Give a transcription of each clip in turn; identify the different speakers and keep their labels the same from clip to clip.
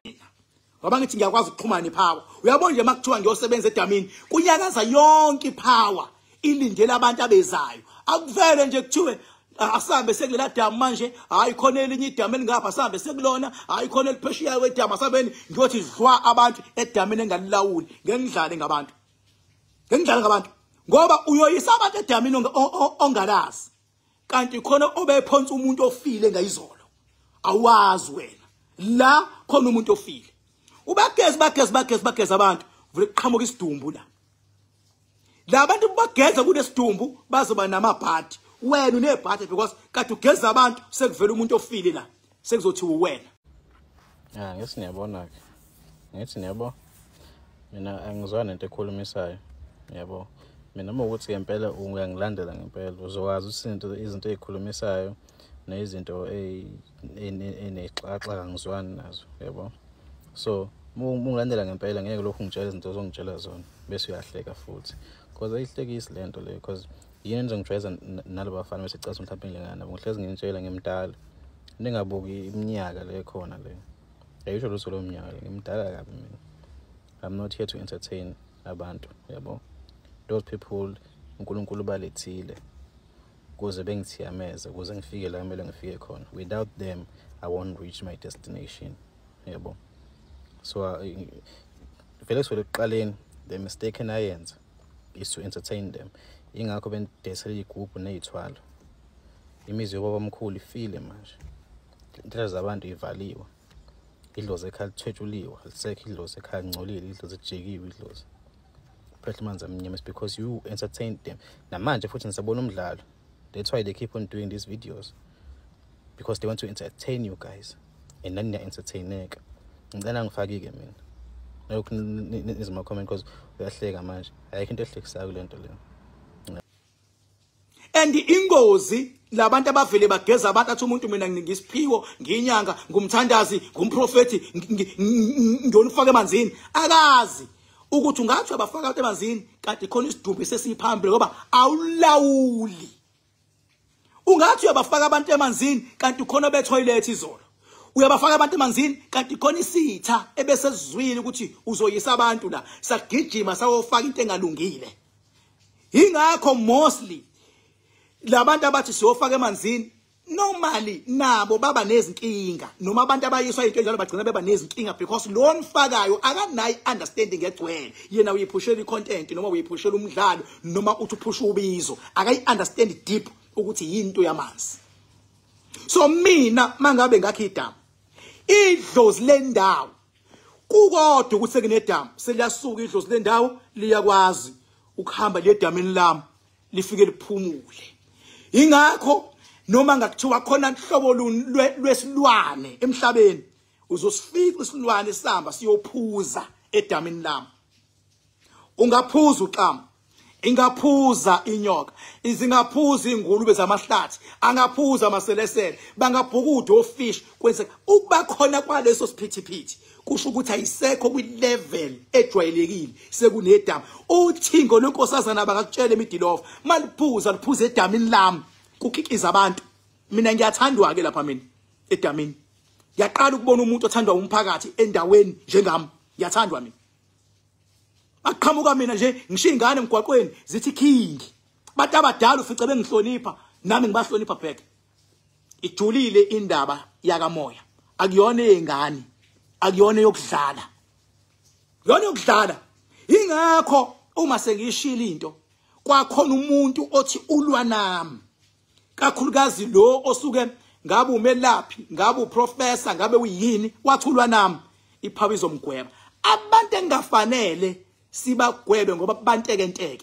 Speaker 1: ngoba ngithi ngiyakwazi ukuxhumana ipower. Uyabona nje makuthiwa ngiyosebenza edamini kunyakaza yonke ipower ilindele abantu abezayo. Akuvele nje kuthiwe asambe sekulela damu manje, hayi khona elinye idamu elingapha asambe sekulona, hayi khona eliphesheya wedamu asabeni ngiyothi dlwa abantu edamini engalilawuli ngengidlale ngabantu. Ngengidlale ngabantu ngoba uyoyisa abantu edamini ongalazi. Kanti khona obephonsa umuntu ofile ngayizolo. Awazi wena. La khona umuntu ofile. Bageza abantu. Vule kuqhamuka isidumbu la. La bantu bageza kunesidumbu bazoba namabhadi. Wena unebhadi because kade ugeza abantu sekuvela umuntu ofile la. Sekuzothi uwena.
Speaker 2: Ngesi niyabona ke. Ngithi niyabo. Mina angizwana into ekhulumisayo. Yabo. Mina uma ukuthi ngempela uyangilandela ngempela uzokwazi izinto ezikhulumisayo nezinto enexaxa ngizwani nazo yabo. So ungilandela ngempela ngeke lokhu ngitshela izinto ozongitshela zona bese uyahleka futhi because ayihlekisi lento le because yini ngizongijwayeza nalabo bafana bese icasa mhlawumbe ngilingana nabo ngihlezi ngintshela ngimdala ningabuki iminyaka le khona le ayisho lutho lo minyaka le ngimdala kabi mina. I'm not here to entertain abantu yabo. Those people uNkulunkulu balethile kuze bengithiyameze kuze ngifike la kumele ngifike khona. Without them I won't reach my destination yabo. So vele sokuqaleni the mistake enayenza is to entertain them. Ingakho bendesela igroup nezithwalo. Imizwa yobaba omkhulu ifile manje. Indlela zabantu ivaliwe. Idlozi ekhaya lithwetshuliwe, alisekho idlozi ekhaya ngcolile, idlozi ejikiwe idlozi. It's because you entertain them. Namanje futhi nisabona umdlalo. That's why they keep on doing these videos. Because they want to entertain you guys. And then they entertaineka. Ngicela ngifakike mina. Lokhu nizima comment because uyahleka manje. Ayikho into ehlekisayo lento le.
Speaker 1: And ingozi labantu abavele bageza abantu athi umuntu mina ngisiphiwo nginyanga ngumthandazi ngumprofeti ngiyonifaka emanzini akazi ukuthi ungathi abafaka abantu emanzini kanti khona isidumbu sesiphambili ngoba awulawuli. Ungathi uyabafaka abantu emanzini kanti khona betoilet izolo. Uyabafaka abantu emanzini kanti khona isitha ebesezwile ukuthi uzoyisa abantu la sagijima sawofaka into engalungile. Ingakho mostly labantu abathi siyofaka emanzini normally nabo baba nezinkinga noma abantu abayiswa into enjalo bagcina beba nezinkinga because lo mfakayo akanayi understanding egcwele. Yena uyiphushela icontent noma uyiphushela umdlalo noma uthi uphusha ubizo akayi understand deep ukuthi yinto yamanzi. So mina mangabe ngakhe idamu idlozi lendawo kukodwa ukuthi sekunedamu seliyasuka idlozi lendawo liyakwazi ukuhamba le damini lami lifike liphumule. Ingakho noma ngakuthiwa khona uhlobo lwesilwane emhlabeni uzosifika isilwane sihamba siyophuza edamini lami. Ungaphuza uqama, ingaphuza inyoka, izingaphuza ingulube zamahlathi, angaphuza amaselesele, bangabhukuda ofish kwenze ukuba khona kwaleso siphithiphithi kusho ukuthi ayisekho kwi-level ejwayelekile sekunedamu. Uthingo lwenkosazana bangakutshela imidilofu maliphuza liphuza edamini lami kukikiza abantu. Mina ngiyathandwa ke lapha mina edamini. Ngiyaqala ukubona umuntu othandwa umphakathi endaweni njengami. Ngiyathandwa mina. Aqhamuka mina nje ngishingane emgwaqweni zithi king. Bantu abadala ufice bengihlonipha nami ngibahlonipha back. Ijulile indaba yakamoya. Akuyona eyengane. Akuyona yokudlala. Yona yokudlala. Ingakho uma sengishila into kwakhona umuntu othi ulwa nami. Kakhulukazi lo osuke ngabe umelaphi, ngabe uprofessor, ngabe uyini wathulwa nami iphawu izomgweba. Abantu engafanele sibagwebe ngoba banteke.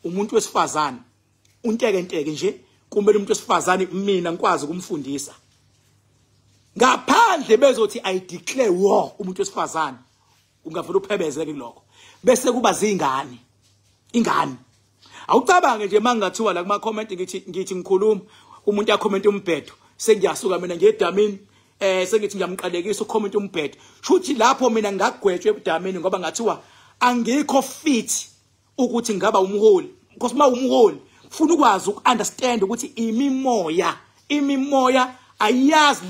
Speaker 1: Umuntu wesifazane unteke nje kumele umuntu wesifazane mina ngikwazi ukumfundisa. Ngaphandle bezothi I declare war umuntu wesifazane ungavela uphebezeke kuloko. Bese kuba zingane. Ingane. Awucabange nje mangathiwa la kuma comment ngithi ngikhuluma umuntu yakhomenta umbhedo sengiyasuka mina ngedamini sengithi ngiyamqalekisa ucomment umbhedo. Shuthi lapho mina ngagwetshwe edamini ngoba ngathiwa angikho fit ukuthi ngaba umholi. Because ma umholi ufuna ukwazi ukunderstand ukuthi imimoya ayazi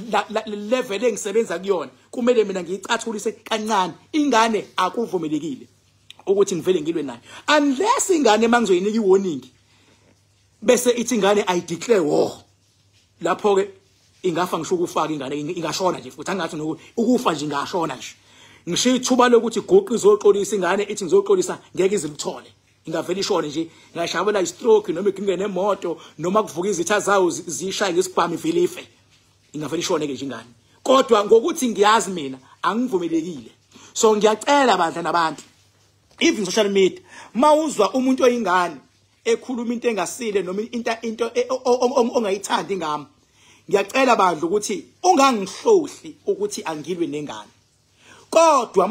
Speaker 1: level engisebenza kuyona kumele mina ngiyicathulise kancane. Ingane akuvumelekile ukuthi ngivele ngilwe nayo unless ingane mangizoyinika iwarning bese ithi ingane I declare war. Lapho ke ingafa ngisho ukufaka ingane ingashona nje futhi angathi ukufa nje ingashona nje. Ngisho ithuba lokuthi goqi izoxolisa ingane ithi ngizoxolisa ngeke izilithole. Ingavela ishone nje ngashabela istroke noma ikingene emoto noma kuvuka izitha zawo zishaye ngesibhamu ivilife. Ingavela ishone ke nje ingane. Kodwa ngokuthi ngiyazi mina angivumelekile. So ngiyacela bandla nabantu even social media mawuzwa umuntu oyingane ekhuluma into engasile noma into ongayithandi ingami. Ngiyacela bandla ukuthi ungangihlohli ukuthi angilwe nengane. Kodwa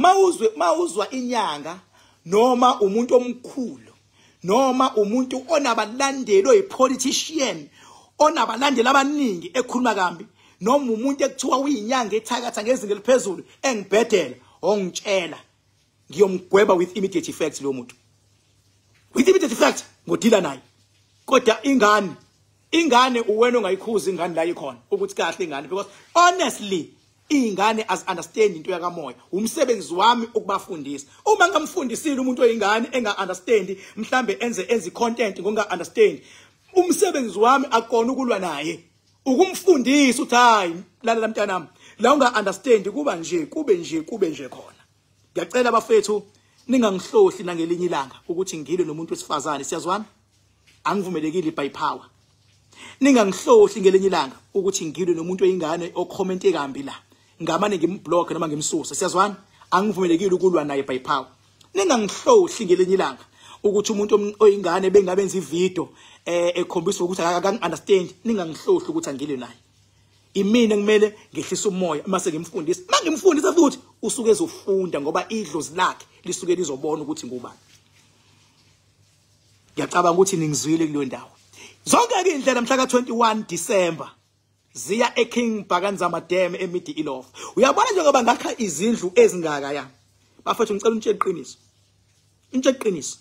Speaker 1: mawuzwa inyanga noma umuntu omkhulu noma umuntu onabalandeli oyipolitician onabalandeli abaningi ekhuluma kambi noma umuntu ekuthiwa uyinyanga ethakatha ngezinga eliphezulu engibhedela ongitshela ngiyomgweba with immediate effect lo muntu with immediate effect ngodila naye. Kodwa ingane uwena ongayikhuza ingane la ikhona ukuthi kahle ingane because honestly ingane as understand into yakamoya umsebenzi wami ukubafundisa. Uma ngamfundisile umuntu oyingane enga understand mhlambe enze content ngonga understand umsebenzi wami akona ukulwa naye ukumfundisa uthi hayi lalela mntanami la unga understand kuba nje kube nje khona. Ngiyacela bafethu ningangihlohli nangelinye ilanga ukuthi ngilwe nomuntu wesifazane siyazwana angivumelekile by power. Ningangihlohli ngelinye ilanga ukuthi ngilwe nomuntu oyingane ocommente kambi la ngamane ngimblock noma ngimsusa siyazwana angivumelekile ukulwa naye by power. Ningangihlohli ngelinye ilanga ukuthi umuntu oyingane bengabenza ivideo ekhombisa ukuthi akang understand. Ningangihlohli ukuthi angilwe naye. Imina kumele ngehlisa umoya mase ngimfundisa. Mangimfundisa futhi usuke ezofunda ngoba idlozi lakhe lisuke lizobona ukuthi ngubani. Ngiyacabanga ukuthi ningizwile kuleyo ndawo. Zonke ke indlela mhla ka21 December ziya eKing Bhakanzama Dam eMidi Ilof. Uyabona njengoba ngakha izindlu ezingaka ya. Bafethu ngicela untshe iqiniso. Untshe iqiniso.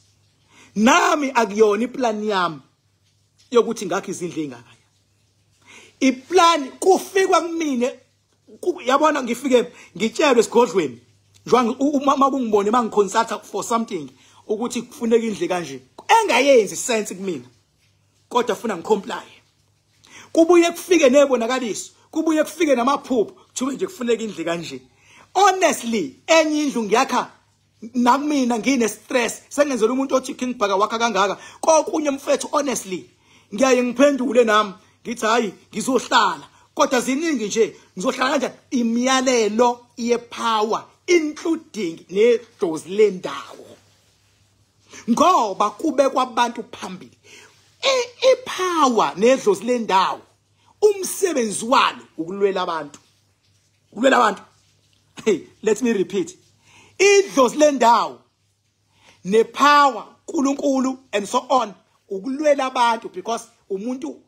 Speaker 1: Nami akuyona iplan yami yokuthi ngakha izindlu ezingaka. Iplan kufikwa kumina yabona ngifike ngitshelwe esigodlweni njalo uma kungibone mangiconsulta for something ukuthi kufuneka indle kanje engayenzi sense kumina kodwa ufuna ngicomply. Kubuye kufike nebonakaliso kubuye kufike namaphupho kuthiwe nje kufuneka indle kanje. Honestly enye indlu ngiyakha nakumina ngine stress sengenzela umuntu othi King Bhaka wakha kangaka kokunye mfethu honestly ngiyaye ngiphendule nami ngithi hayi ngizohlala kodwa ziningi nje ngizohlala kanjani imiyalelo yepower including nedozi lendawo ngoba kube kwabantu phambili ipower nedlozi lendawo umsebenzi walo ukulwela abantu hey let me repeat idlozi lendawo nepower uNkulunkulu and so on ukulwela abantu because umuntu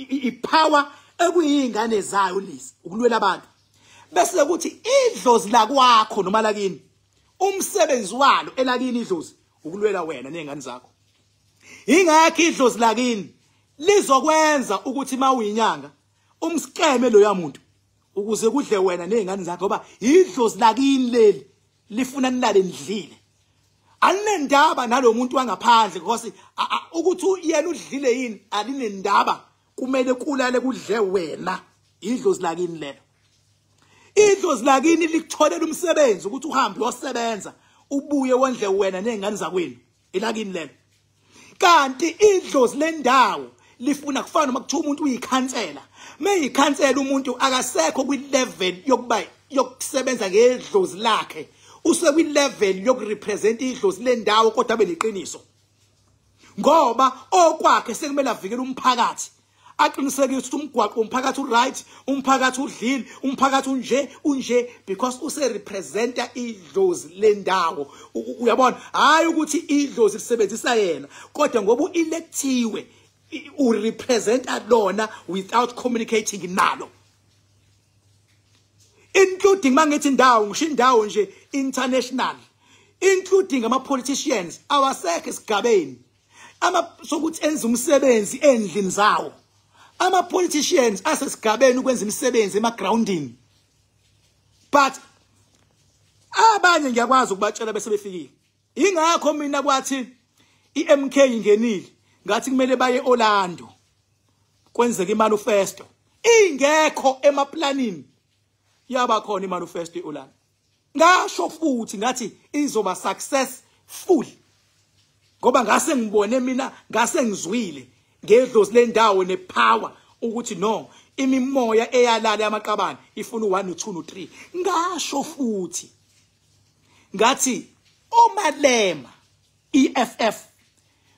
Speaker 1: ipower ekuyingane zayo lezi ukulwela abantu bese ukuthi idlozi la kwakho noma lakini umsebenzi walo elakini idlozi ukulwela wena nezingane zakho. Ingakho idlozi lakini lizokwenza ukuthi mawuyinyanga umskeme lo yamuntu ukuze kudle wena nezingane zakho ngoba idlozi lakini leli lifuna nilale ndlile. Alinendaba nalomuntu wangaphandle because ukuthi yena udlile yini alinendaba kumele kulale kudle wena idlozi lakini lelo. Idlozi lakini likutholela umsebenzi ukuthi uhambe uyosebenza ubuye wondle wena nezingane zakwenu elakini lelo. Kanti idlozi lendawo lifuna kufana noma kuthiwa umuntu uyikhansela meyikhansela umuntu akasekho kwi-level yokuba yokusebenza ngedlozi lakhe use kwi-level yokurepresent idlozi lendawo kodwa abe neqiniso ngoba okwakhe sekumele avikele umphakathi aqinisekise ukuthi umgwaqo umphakathi uright umphakathi udlile umphakathi unje because use representa idlozi lendawo uyabona hayi ukuthi idlozi lisebenzisa yena kodwa ngoba uelectiwe urepresenta lona without communicating nalo including mangithi indawo ngisho indawo nje international including ama politicians awasekho esigabeni sokuthi enze umsebenzi endlini zawo. Ama politicians asesigabeni ukwenza imisebenzi emagroundini but abanye ngiyakwazi ukubatshela bese befikile ingakho mina kwathi iMK ingenile ngathi kumele baye Orlando kwenzeka imanifesto ingekho emaplanini yaba khona imanifesto eOrlando ngasho futhi ngathi izoba successful ngoba ngase ngibone mina ngase ngizwile ngedlozi lendawo nepower ukuthi no imimoya eyalala yamaqabane ifuna u1 no2 no3 ngasho futhi ngathi omalema EFF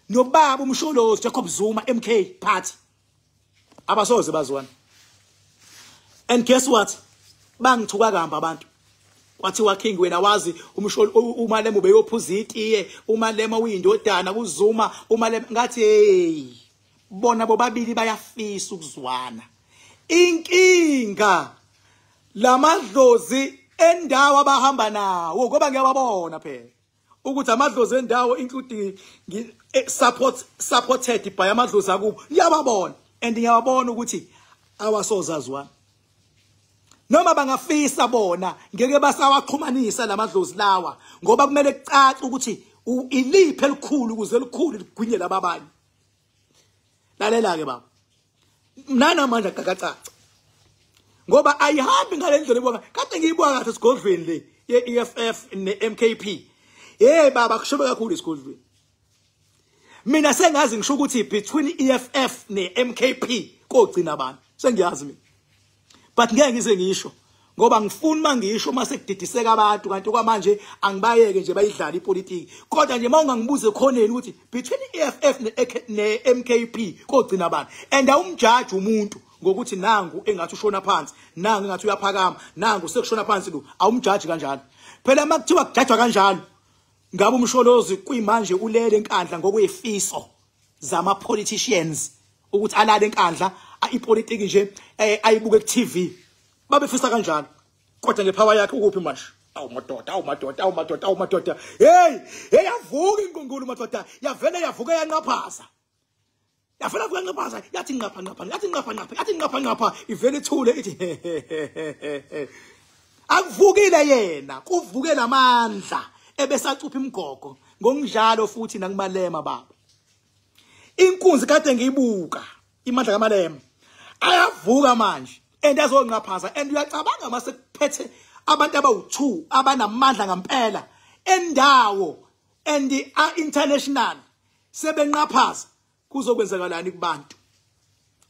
Speaker 1: nobaba umsholozi Jacob Zuma MK party abasoze bazwana and guess what bangithuka kamba abantu kwathiwa King wena wazi umalema ubeyophuzitiye umalema uyindodana kuZuma umalema ngathi hey bona bobabili bayafisa ukuzwana inkinga lamadlozi endawo abahamba nawo ngoba ngiyababona phela ukuthi amadlozi endawo including supported by amadlozi akubo ngiyababona and ngiyababona ukuthi awasozazwana noma bangafisa bona ngeke basawaxhumanisa lamadlozi lawa ngoba kumele kucace ukuthi iliphe elikhulu ukuze elikhulu ligwinye lababanye lalela ke baba mnana manje akakacaca ngoba ayihambi ngalendlela ebonga kade ngiyibona kahle esigodlweni le ye-EFF ne-MKP baba kushobe kakhulu esigodlweni mina sengazi ngisho ukuthi between EFF ne-MKP kogcina abantu sengiyazi mina but ngeke ngize ngisho ngoba ngifuna mangisho mase kudidiseka abantu kanti kwamanje angibayeke nje bayidlala ipolitiki kodwa nje mawungangibuze khoneni ukuthi between EFF ne-MKP kogcina abantu and awumjudge umuntu ngokuthi nangu engathi ushona phansi nangu engathi uyaphakama nangu sekushona phansi lo awumjudge kanjalo phela makuthiwa kujajwa kanjalo ngabe umsholozi kuyimanje ulele enkandla ngokwefiso zama politicians ukuthi alale enkandla ipolitiki nje ayibuke ku TV babefisa kanjalo kodwa ngepower yakhe ukuphi manje awumadoda hey yavuka inkongolo madoda yavele yavuka yanqaphaza yafela kuyanqaphaza yathi nqapha ivele ithule ithi akuvukile yena kuvuke lamandla ebesacupha imigogo ngokunjalo futhi nakumalema baba inkunzi kade ngiyibuka imandla kamalema ayavuka manje and azonqaphaza and uyacabanga mase kuphethe abantu abawu2 abanamandla ngempela endawo and international sebenqaphaza kuzokwenzakalani kubantu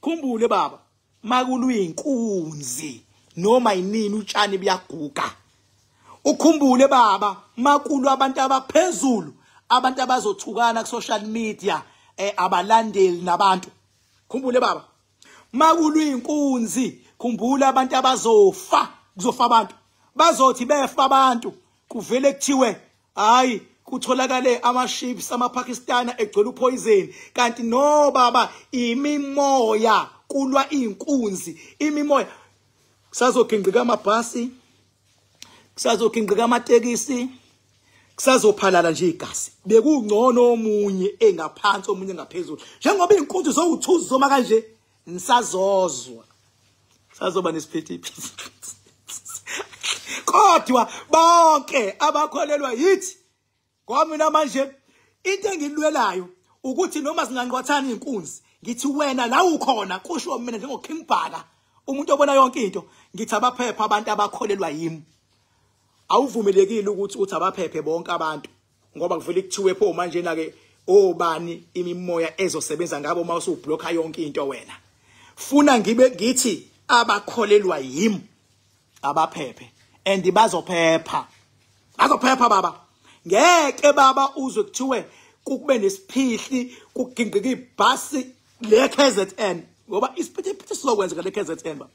Speaker 1: khumbule baba makuluyinkunzi noma yinini utshani buyaguga ukhumbule baba makulu abantu abaphezulu abantu abazothukana ku social media abalandeli nabantu khumbule baba makuluyinkunzi khumbula abantu abazofa kuzofa abantu bazothi befa abantu kuvele kuthiwe hayi kutholakale ama-ships ama-Pakistana egcwele upoison kanti no baba imimoya kulwa inkunzi imimoya kusazogingqika amabhasi kusazogingqika amatekisi kusazophalala nje igazi bekungcono omunye engaphansi omunye ngaphezulu njengoba inkunzi zowu2 zoma kanje nisazozwa sazoba nesiphithiphithi kodwa bonke abakholelwa yithi ngoba mina manje into engilwelayo ukuthi noma singanqwathana inkunzi ngithi wena la ukhona kusho mina njengoKing Bhaka umuntu obona yonke into ngithi abaphepha abantu abakholelwa yimi awuvumelekile ukuthi abaphephe bonke abantu ngoba kuvele kuthiwe pho manje na ke obani imimoya ezosebenza ngabo uma usubhlokha yonke into wena funa ngithi abakholelwa yimi abaphephe and bazophepha baba ngeke baba uzwe kuthiwe kube nesiphihli kugingqika ibhasi le KZN ngoba isiphithiphithi sizokwenzeka le KZN ba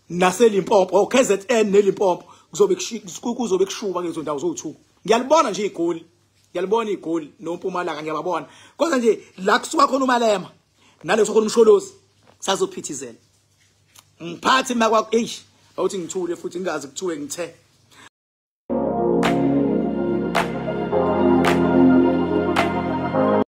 Speaker 1: naseLimpopo KZN neLimpopo kuzobe kushuba ke lezo ndawo zo2 ngiyalibona nje igoli ngiyalibona igoli noMpumalanga ngiyababona kodwa nje la kusuka khona umalema naleso khona umsholozi sazophithizela ngiphathi makwakho awuthi ngithule futhi ngingazi kuthiwe ngithe